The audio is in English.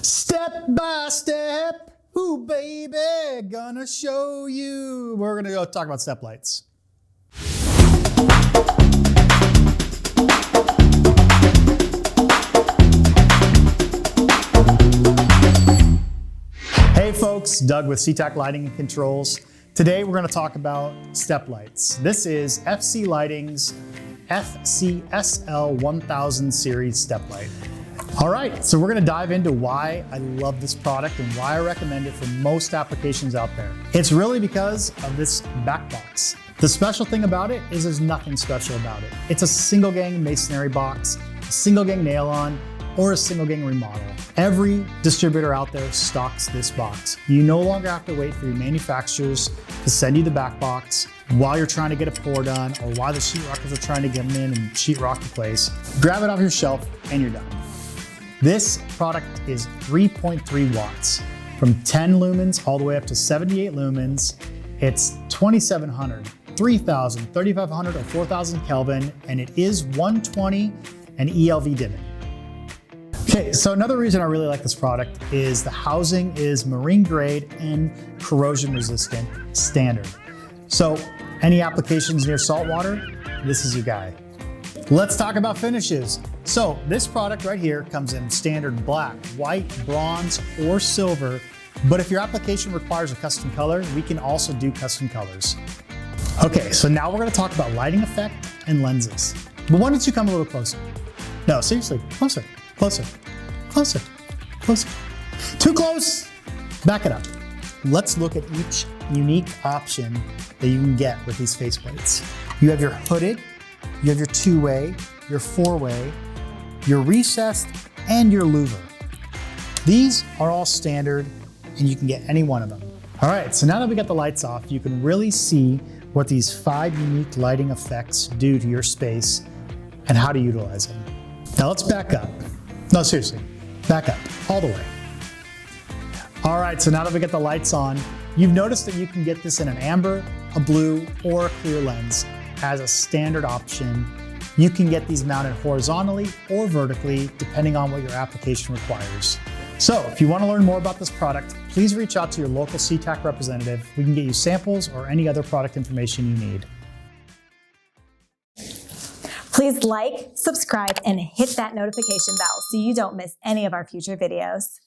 Step by step, ooh baby, gonna show you. We're gonna go talk about step lights. Hey folks, Doug with SeaTac Lighting and Controls. Today we're gonna talk about step lights. This is FC Lighting's FCSL1000 Series Step Light. All right, so we're gonna dive into why I love this product and why I recommend it for most applications out there. It's really because of this back box. The special thing about it is there's nothing special about it. It's a single gang masonry box, a single gang nail on, or a single gang remodel. Every distributor out there stocks this box. You no longer have to wait for your manufacturers to send you the back box while you're trying to get a pour done or while the sheetrockers are trying to get them in and sheetrock the place. Grab it off your shelf and you're done. This product is 3.3 watts from 10 lumens all the way up to 78 lumens. It's 2700, 3000, 3500, or 4000 Kelvin, and it is 120 and ELV dimming. Okay, so another reason I really like this product is the housing is marine grade and corrosion resistant standard. So any applications near saltwater, this is your guy. Let's talk about finishes. So this product right here comes in standard black, white, bronze, or silver. But if your application requires a custom color, we can also do custom colors. Okay, so now we're gonna talk about lighting effect and lenses. But why don't you come a little closer? No, seriously, closer, closer, closer, closer. Too close, back it up. Let's look at each unique option that you can get with these faceplates. You have your hooded, you have your two-way, your four-way, your recessed, and your louver. These are all standard and you can get any one of them. All right, so now that we got the lights off, you can really see what these 5 unique lighting effects do to your space and how to utilize them. Now let's back up. No, seriously, back up all the way. All right, so now that we get the lights on, you've noticed that you can get this in an amber, a blue, or a clear lens as a standard option. You can get these mounted horizontally or vertically, depending on what your application requires. So if you want to learn more about this product, please reach out to your local SeaTac representative. We can get you samples or any other product information you need. Please like, subscribe, and hit that notification bell so you don't miss any of our future videos.